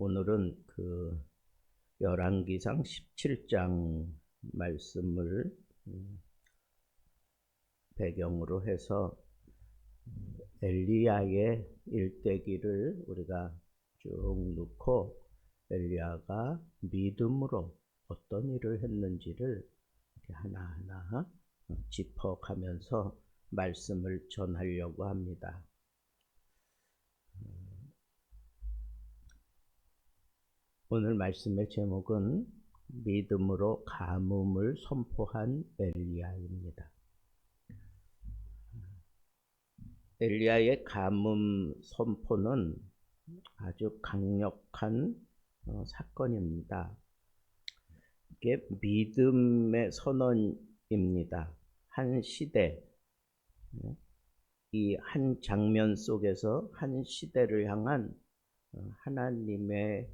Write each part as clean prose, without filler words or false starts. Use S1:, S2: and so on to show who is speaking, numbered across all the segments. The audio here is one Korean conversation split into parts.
S1: 오늘은 열왕기상 17장 말씀을 배경으로 해서 엘리야의 일대기를 우리가 쭉 놓고 엘리야가 믿음으로 어떤 일을 했는지를 이렇게 하나하나 짚어가면서 말씀을 전하려고 합니다. 오늘 말씀의 제목은 믿음으로 가뭄을 선포한 엘리야입니다. 엘리야의 가뭄 선포는 아주 강력한 사건입니다. 이게 믿음의 선언입니다. 한 시대, 이 한 장면 속에서 한 시대를 향한 하나님의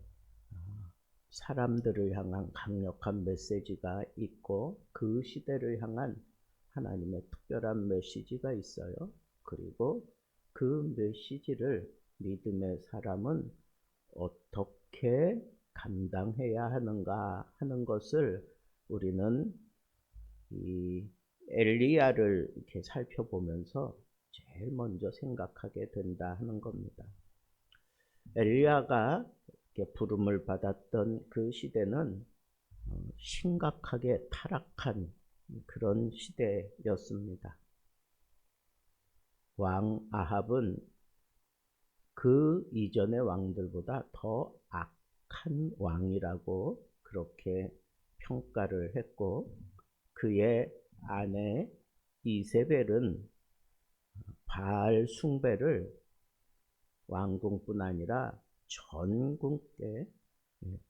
S1: 사람들을 향한 강력한 메시지가 있고, 그 시대를 향한 하나님의 특별한 메시지가 있어요. 그리고 그 메시지를 믿음의 사람은 어떻게 감당해야 하는가 하는 것을 우리는 이 엘리야를 이렇게 살펴보면서 제일 먼저 생각하게 된다 하는 겁니다. 엘리야가 부름을 받았던 그 시대는 심각하게 타락한 그런 시대였습니다. 왕 아합은 그 이전의 왕들보다 더 악한 왕이라고 그렇게 평가를 했고, 그의 아내 이세벨은 바알 숭배를 왕궁뿐 아니라 전국에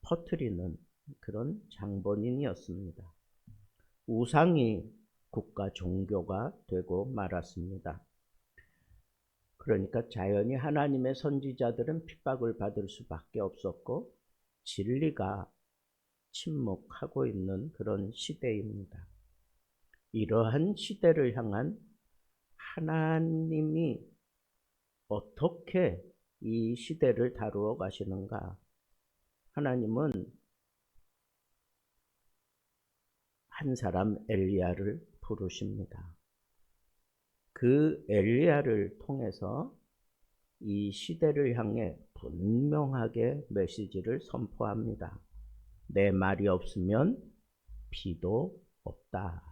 S1: 퍼뜨리는 그런 장본인이었습니다. 우상이 국가 종교가 되고 말았습니다. 그러니까 자연히 하나님의 선지자들은 핍박을 받을 수밖에 없었고, 진리가 침묵하고 있는 그런 시대입니다. 이러한 시대를 향한 하나님이 어떻게 이 시대를 다루어 가시는가? 하나님은 한 사람 엘리야를 부르십니다. 그 엘리야를 통해서 이 시대를 향해 분명하게 메시지를 선포합니다. 내 말이 없으면 비도 없다.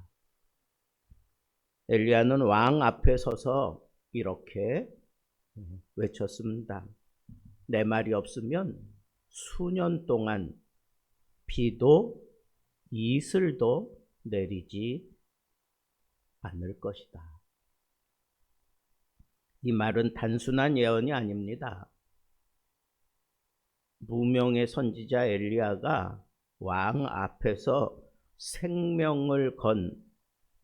S1: 엘리야는 왕 앞에 서서 이렇게 외쳤습니다. 내 말이 없으면 수년 동안 비도 이슬도 내리지 않을 것이다. 이 말은 단순한 예언이 아닙니다. 무명의 선지자 엘리야가 왕 앞에서 생명을 건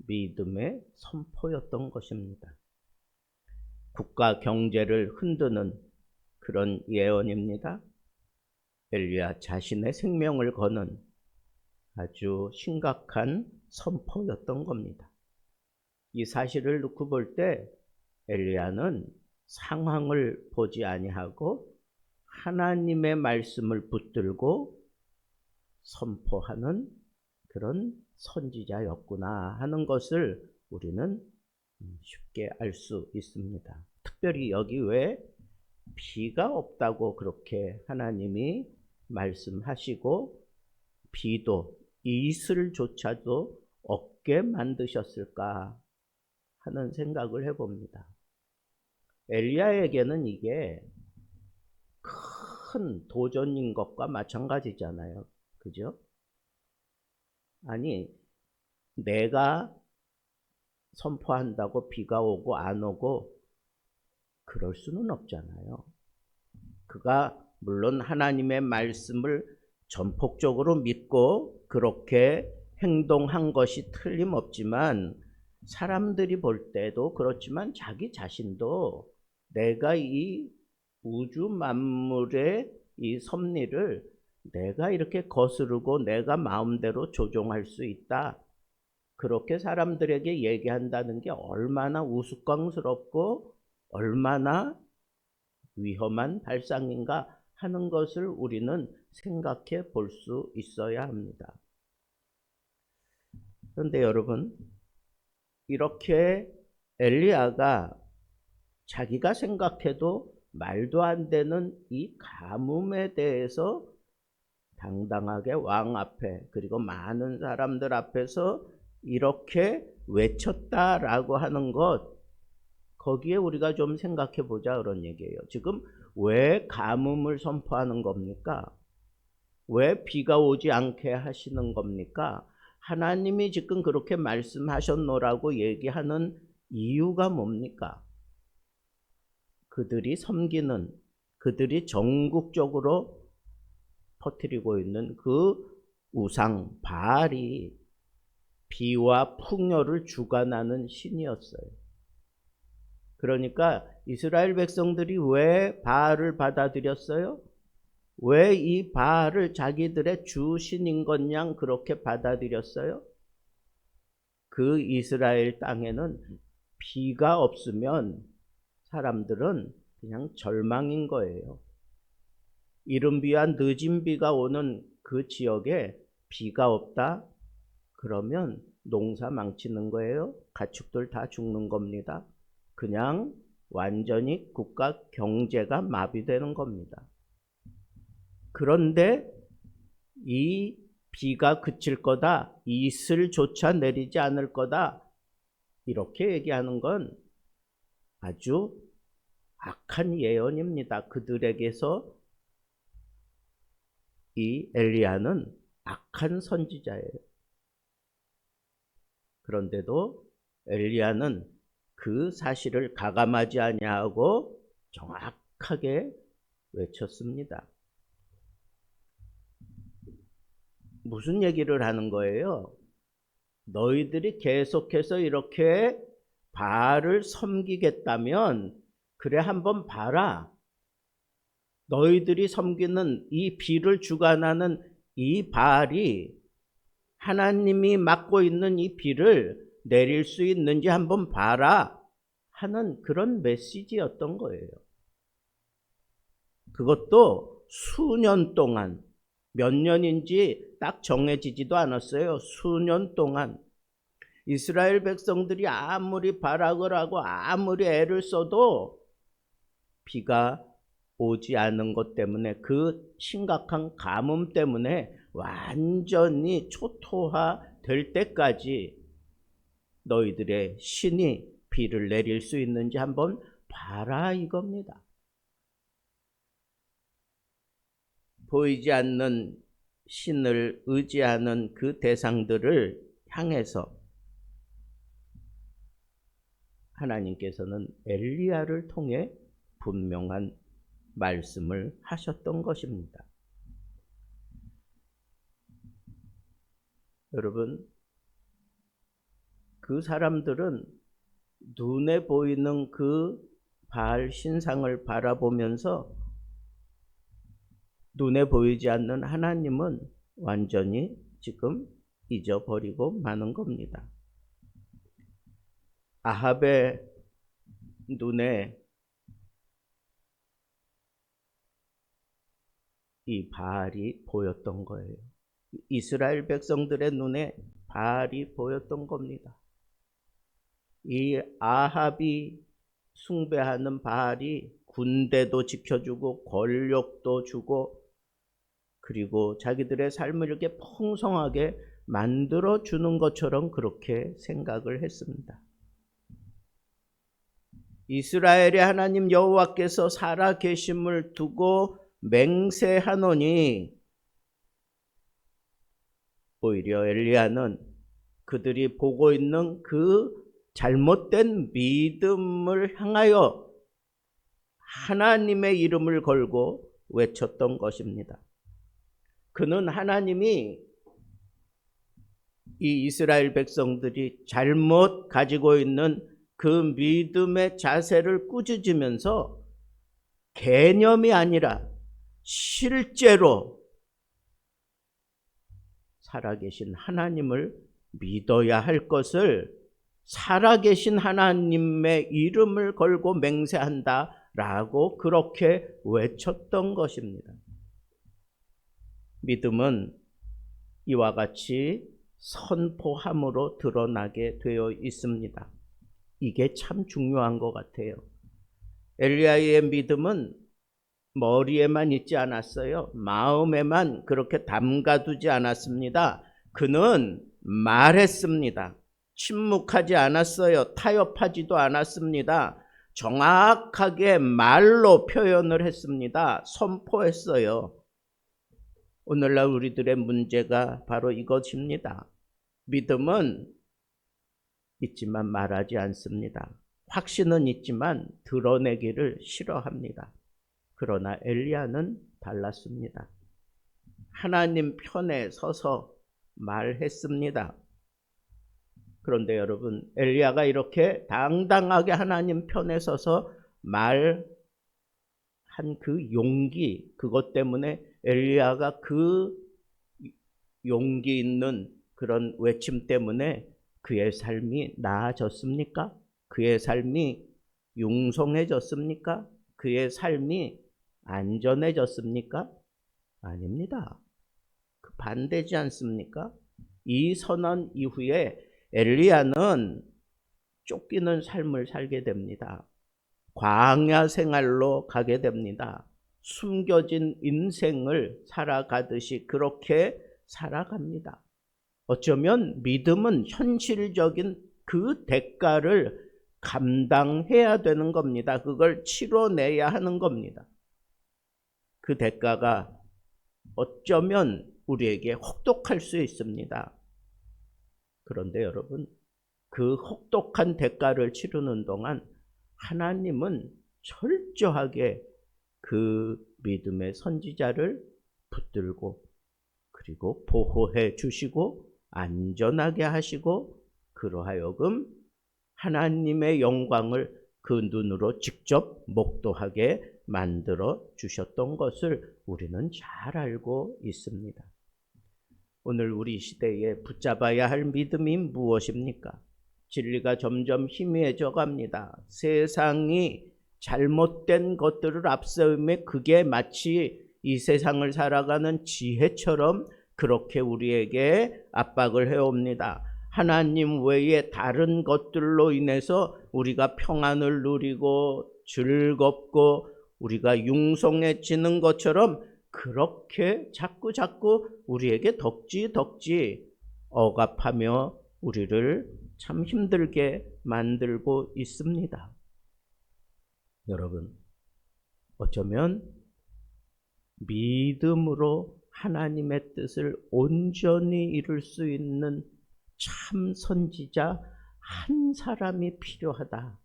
S1: 믿음의 선포였던 것입니다. 국가 경제를 흔드는 그런 예언입니다. 엘리야 자신의 생명을 거는 아주 심각한 선포였던 겁니다. 이 사실을 놓고 볼 때 엘리야는 상황을 보지 아니하고 하나님의 말씀을 붙들고 선포하는 그런 선지자였구나 하는 것을 우리는 쉽게 알 수 있습니다. 특별히 여기 왜 비가 없다고 그렇게 하나님이 말씀하시고 비도 이슬조차도 없게 만드셨을까 하는 생각을 해봅니다. 엘리야에게는 이게 큰 도전인 것과 마찬가지잖아요. 그죠? 아니, 내가 선포한다고 비가 오고 안 오고 그럴 수는 없잖아요. 그가 물론 하나님의 말씀을 전폭적으로 믿고 그렇게 행동한 것이 틀림없지만, 사람들이 볼 때도 그렇지만 자기 자신도 내가 이 우주 만물의 이 섭리를 내가 이렇게 거스르고 내가 마음대로 조종할 수 있다, 그렇게 사람들에게 얘기한다는 게 얼마나 우스꽝스럽고 얼마나 위험한 발상인가 하는 것을 우리는 생각해 볼 수 있어야 합니다. 그런데 여러분, 이렇게 엘리야가 자기가 생각해도 말도 안 되는 이 가뭄에 대해서 당당하게 왕 앞에 그리고 많은 사람들 앞에서 이렇게 외쳤다라고 하는 것, 거기에 우리가 좀 생각해 보자 그런 얘기예요. 지금 왜 가뭄을 선포하는 겁니까? 왜 비가 오지 않게 하시는 겁니까? 하나님이 지금 그렇게 말씀하셨노라고 얘기하는 이유가 뭡니까? 그들이 섬기는, 그들이 전국적으로 퍼뜨리고 있는 그 우상 바알이 비와 풍요를 주관하는 신이었어요. 그러니까 이스라엘 백성들이 왜 바알을 받아들였어요? 왜 이 바알을 자기들의 주신인 것 양 그렇게 받아들였어요? 그 이스라엘 땅에는 비가 없으면 사람들은 그냥 절망인 거예요. 이른 비와 늦은 비가 오는 그 지역에 비가 없다? 그러면 농사 망치는 거예요. 가축들 다 죽는 겁니다. 그냥 완전히 국가 경제가 마비되는 겁니다. 그런데 이 비가 그칠 거다, 이슬조차 내리지 않을 거다, 이렇게 얘기하는 건 아주 악한 예언입니다. 그들에게서 이 엘리야는 악한 선지자예요. 그런데도 엘리야는 그 사실을 가감하지 아니하고 정확하게 외쳤습니다. 무슨 얘기를 하는 거예요? 너희들이 계속해서 이렇게 바알을 섬기겠다면 그래 한번 봐라. 너희들이 섬기는 이 비를 주관하는 이 바알이 하나님이 맡고 있는 이 비를 내릴 수 있는지 한번 봐라 하는 그런 메시지였던 거예요. 그것도 수년 동안, 몇 년인지 딱 정해지지도 않았어요. 수년 동안 이스라엘 백성들이 아무리 발악을 하고 아무리 애를 써도 비가 오지 않은 것 때문에, 그 심각한 가뭄 때문에 완전히 초토화될 때까지 너희들의 신이 비를 내릴 수 있는지 한번 봐라 이겁니다. 보이지 않는 신을 의지하는 그 대상들을 향해서 하나님께서는 엘리야를 통해 분명한 말씀을 하셨던 것입니다. 여러분, 그 사람들은 눈에 보이는 그 바알 신상을 바라보면서 눈에 보이지 않는 하나님은 완전히 지금 잊어버리고 마는 겁니다. 아합의 눈에 이 바알이 보였던 거예요. 이스라엘 백성들의 눈에 바알이 보였던 겁니다. 이 아합이 숭배하는 바알이 군대도 지켜주고 권력도 주고 그리고 자기들의 삶을 이렇게 풍성하게 만들어주는 것처럼 그렇게 생각을 했습니다. 이스라엘의 하나님 여호와께서 살아계심을 두고 맹세하노니 오히려 엘리야는 그들이 보고 있는 그 잘못된 믿음을 향하여 하나님의 이름을 걸고 외쳤던 것입니다. 그는 하나님이 이 이스라엘 백성들이 잘못 가지고 있는 그 믿음의 자세를 꾸짖으면서 개념이 아니라 실제로 살아계신 하나님을 믿어야 할 것을 살아계신 하나님의 이름을 걸고 맹세한다 라고 그렇게 외쳤던 것입니다. 믿음은 이와 같이 선포함으로 드러나게 되어 있습니다. 이게 참 중요한 것 같아요. 엘리야의 믿음은 머리에만 있지 않았어요. 마음에만 그렇게 담가두지 않았습니다. 그는 말했습니다. 침묵하지 않았어요. 타협하지도 않았습니다. 정확하게 말로 표현을 했습니다. 선포했어요. 오늘날 우리들의 문제가 바로 이것입니다. 믿음은 있지만 말하지 않습니다. 확신은 있지만 드러내기를 싫어합니다. 그러나 엘리야는 달랐습니다. 하나님 편에 서서 말했습니다. 그런데 여러분, 엘리야가 이렇게 당당하게 하나님 편에 서서 말한 그 용기, 그것 때문에 엘리야가 그 용기 있는 그런 외침 때문에 그의 삶이 나아졌습니까? 그의 삶이 융성해졌습니까? 그의 삶이 안전해졌습니까? 아닙니다. 그 반대지 않습니까? 이 선언 이후에 엘리야는 쫓기는 삶을 살게 됩니다. 광야 생활로 가게 됩니다. 숨겨진 인생을 살아가듯이 그렇게 살아갑니다. 어쩌면 믿음은 현실적인 그 대가를 감당해야 되는 겁니다. 그걸 치러내야 하는 겁니다. 그 대가가 어쩌면 우리에게 혹독할 수 있습니다. 그런데 여러분, 그 혹독한 대가를 치르는 동안 하나님은 철저하게 그 믿음의 선지자를 붙들고 그리고 보호해 주시고 안전하게 하시고 그러하여금 하나님의 영광을 그 눈으로 직접 목도하게 만들어 주셨던 것을 우리는 잘 알고 있습니다. 오늘 우리 시대에 붙잡아야 할 믿음이 무엇입니까? 진리가 점점 희미해져 갑니다. 세상이 잘못된 것들을 앞세우며 그게 마치 이 세상을 살아가는 지혜처럼 그렇게 우리에게 압박을 해옵니다. 하나님 외에 다른 것들로 인해서 우리가 평안을 누리고 즐겁고 우리가 융성해지는 것처럼 그렇게 자꾸 우리에게 덕지 억압하며 우리를 참 힘들게 만들고 있습니다. 여러분, 어쩌면 믿음으로 하나님의 뜻을 온전히 이룰 수 있는 참 선지자 한 사람이 필요하다.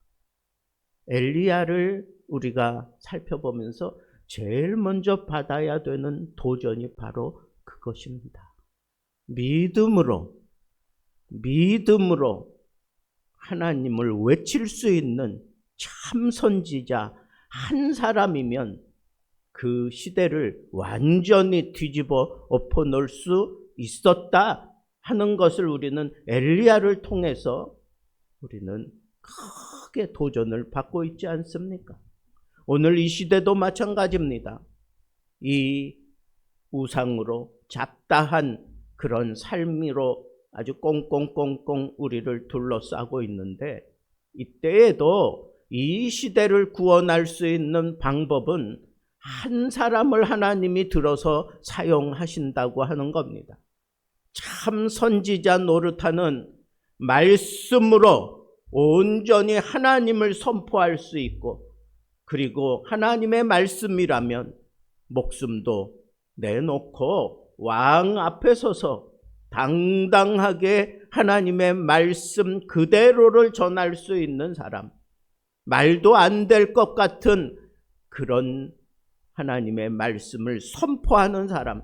S1: 엘리야를 우리가 살펴보면서 제일 먼저 받아야 되는 도전이 바로 그것입니다. 믿음으로 하나님을 외칠 수 있는 참 선지자 한 사람이면 그 시대를 완전히 뒤집어 엎어놓을 수 있었다 하는 것을 우리는 엘리야를 통해서 우리는 크게 도전을 받고 있지 않습니까? 오늘 이 시대도 마찬가지입니다. 이 우상으로 잡다한 그런 삶으로 아주 꽁꽁꽁꽁 우리를 둘러싸고 있는데 이때에도 이 시대를 구원할 수 있는 방법은 한 사람을 하나님이 들어서 사용하신다고 하는 겁니다. 참 선지자 노릇하는 말씀으로 온전히 하나님을 선포할 수 있고 그리고 하나님의 말씀이라면 목숨도 내놓고 왕 앞에 서서 당당하게 하나님의 말씀 그대로를 전할 수 있는 사람, 말도 안 될 것 같은 그런 하나님의 말씀을 선포하는 사람,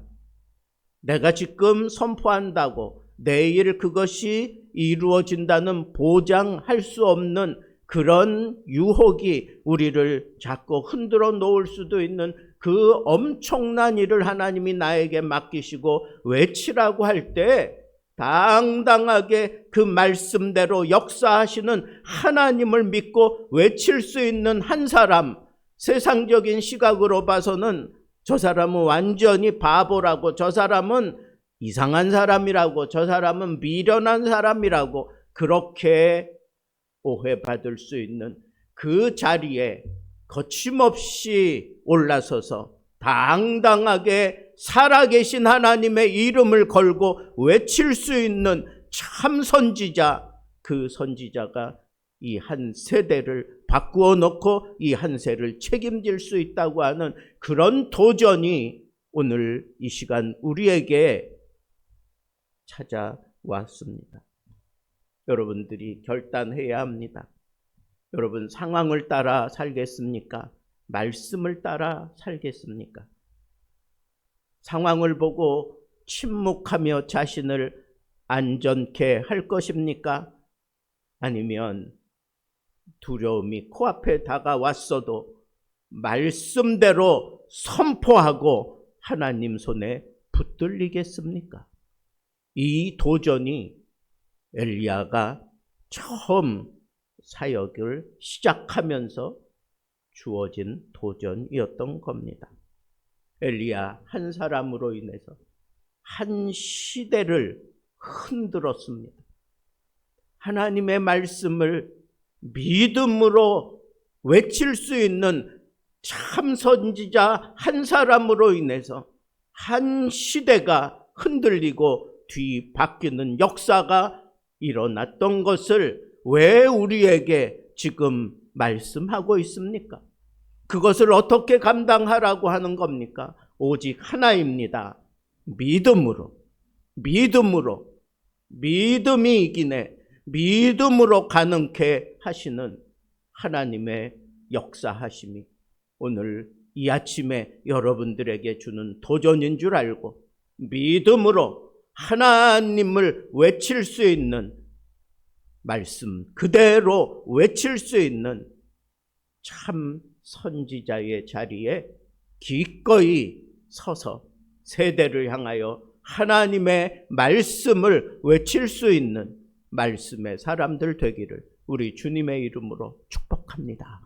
S1: 내가 지금 선포한다고 내일 그것이 이루어진다는 보장할 수 없는 그런 유혹이 우리를 자꾸 흔들어 놓을 수도 있는 그 엄청난 일을 하나님이 나에게 맡기시고 외치라고 할 때 당당하게 그 말씀대로 역사하시는 하나님을 믿고 외칠 수 있는 한 사람, 세상적인 시각으로 봐서는 저 사람은 완전히 바보라고, 저 사람은 이상한 사람이라고, 저 사람은 미련한 사람이라고 그렇게 오해받을 수 있는 그 자리에 거침없이 올라서서 당당하게 살아계신 하나님의 이름을 걸고 외칠 수 있는 참 선지자, 그 선지자가 이 한 세대를 바꾸어 놓고 이 한 세를 책임질 수 있다고 하는 그런 도전이 오늘 이 시간 우리에게 찾아왔습니다. 여러분들이 결단해야 합니다. 여러분, 상황을 따라 살겠습니까? 말씀을 따라 살겠습니까? 상황을 보고 침묵하며 자신을 안전케 할 것입니까? 아니면 두려움이 코앞에 다가왔어도 말씀대로 선포하고 하나님 손에 붙들리겠습니까? 이 도전이 엘리야가 처음 사역을 시작하면서 주어진 도전이었던 겁니다. 엘리야 한 사람으로 인해서 한 시대를 흔들었습니다. 하나님의 말씀을 믿음으로 외칠 수 있는 참 선지자 한 사람으로 인해서 한 시대가 흔들리고 뒤바뀌는 역사가 일어났던 것을 왜 우리에게 지금 말씀하고 있습니까? 그것을 어떻게 감당하라고 하는 겁니까? 오직 하나입니다. 믿음으로. 믿음이 이기네. 믿음으로 가능케 하시는 하나님의 역사하심이 오늘 이 아침에 여러분들에게 주는 도전인 줄 알고 믿음으로 하나님을 외칠 수 있는, 말씀 그대로 외칠 수 있는 참 선지자의 자리에 기꺼이 서서 세대를 향하여 하나님의 말씀을 외칠 수 있는 말씀의 사람들 되기를 우리 주님의 이름으로 축복합니다.